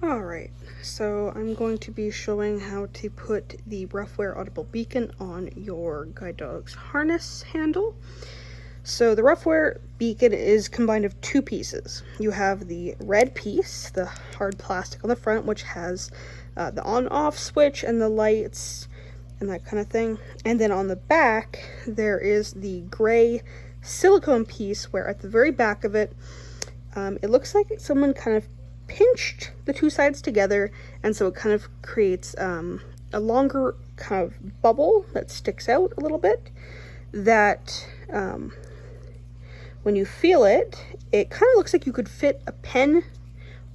Alright, so I'm going to be showing how to put the Rughwear Audible Beacon on your guide dog's harness handle. So the Rughwear Beacon is combined of two pieces. You have the red piece, the hard plastic on the front, which has the on-off switch and the lights and that kind of thing. And then on the back, there is the gray silicone piece where at the very back of it, it looks like someone kind of pinched the two sides together, and so it kind of creates a longer kind of bubble that sticks out a little bit that when you feel it, it kind of looks like you could fit a pen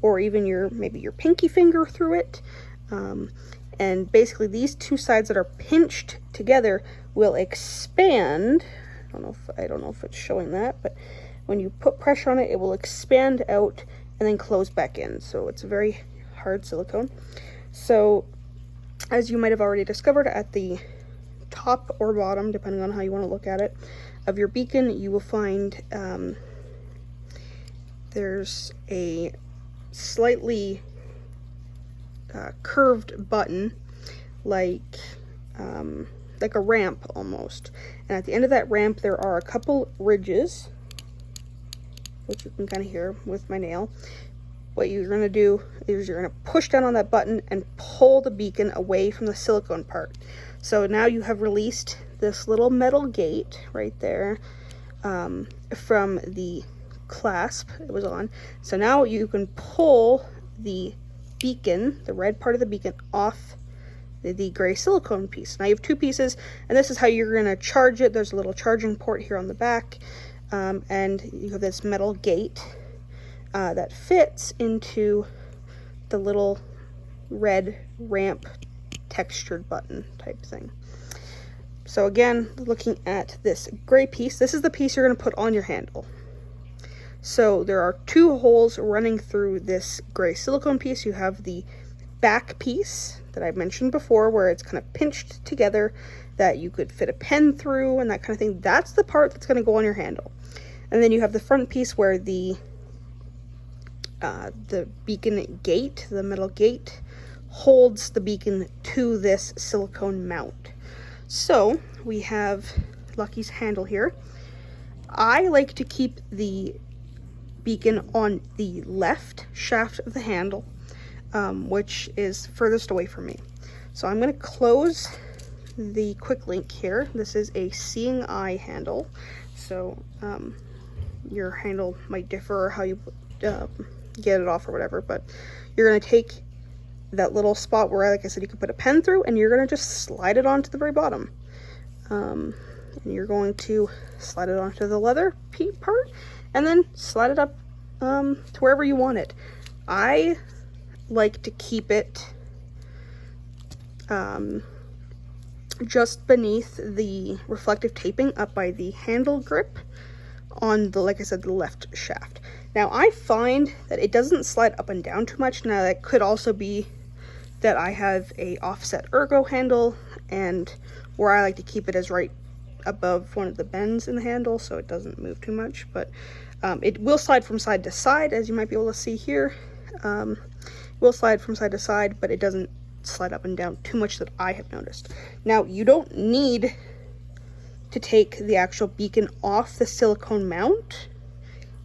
or even maybe your pinky finger through it. And basically these two sides that are pinched together will expand. I don't know if it's showing that, but when you put pressure on it, it will expand out and then close back in. So it's a very hard silicone. So as you might have already discovered, at the top or bottom, depending on how you want to look at it, of your beacon, you will find there's a slightly curved button, like a ramp almost. And at the end of that ramp, there are a couple ridges, which you can kind of hear with my nail. What you're going to do is you're going to push down on that button and pull the beacon away from the silicone part. So now you have released this little metal gate right there from the clasp it was on. So now you can pull the beacon, the red part of the beacon, off the gray silicone piece. Now you have two pieces, and this is how you're going to charge it. There's a little charging port here on the back. And you have this metal gate that fits into the little red ramp textured button type thing. So again, looking at this gray piece, this is the piece you're going to put on your handle. So there are two holes running through this gray silicone piece. You have the back piece that I mentioned before, where it's kind of pinched together that you could fit a pen through and that kind of thing. That's the part that's going to go on your handle. And then you have the front piece where the beacon gate, the metal gate, holds the beacon to this silicone mount. So we have Lucky's handle here. I like to keep the beacon on the left shaft of the handle, which is furthest away from me. So I'm going to close the quick link here. This is a seeing eye handle, so your handle might differ how you get it off or whatever, but you're going to take that little spot where, like I said, you can put a pen through, and you're going to just slide it onto the very bottom. And you're going to slide it onto the leather part, and then slide it up to wherever you want it. I like to keep it just beneath the reflective taping up by the handle grip on the, like I said, the left shaft. Now I find that it doesn't slide up and down too much. Now that could also be that I have a offset ergo handle, and where I like to keep it is right above one of the bends in the handle, so it doesn't move too much. But it will slide from side to side, as you might be able to see here. It will slide from side to side, but it doesn't slide up and down too much that I have noticed. Now you don't need to take the actual beacon off the silicone mount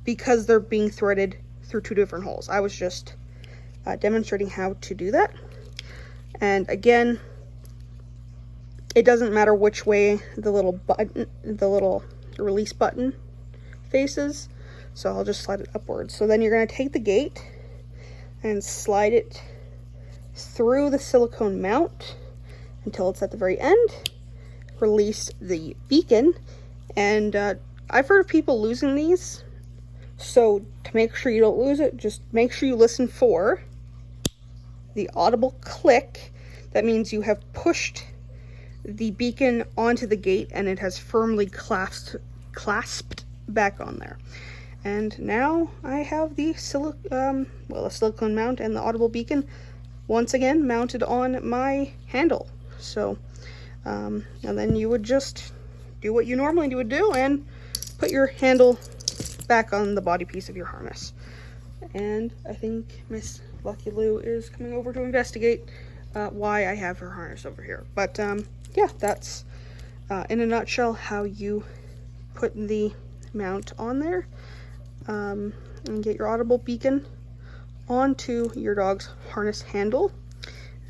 because they're being threaded through two different holes. I was just demonstrating how to do that. And again, it doesn't matter which way the little button, the little release button faces, so I'll just slide it upwards. So then you're going to take the gate and slide it through the silicone mount until it's at the very end. Release the beacon, and I've heard of people losing these, so to make sure you don't lose it, just make sure you listen for the audible click. That means you have pushed the beacon onto the gate and it has firmly clasped back on there. And now I have the silicone mount and the audible beacon once again mounted on my handle. So and then you would just do what you normally would do and put your handle back on the body piece of your harness. And I think Miss Lucky Lou is coming over to investigate why I have her harness over here. But yeah, that's in a nutshell how you put the mount on there and get your Audible Beacon onto your dog's harness handle.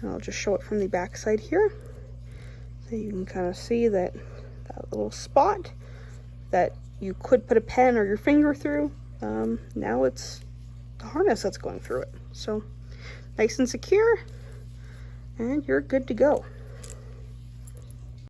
And I'll just show it from the back side here, so you can kind of see that little spot that you could put a pen or your finger through. Now it's the harness that's going through it. So nice and secure, and you're good to go.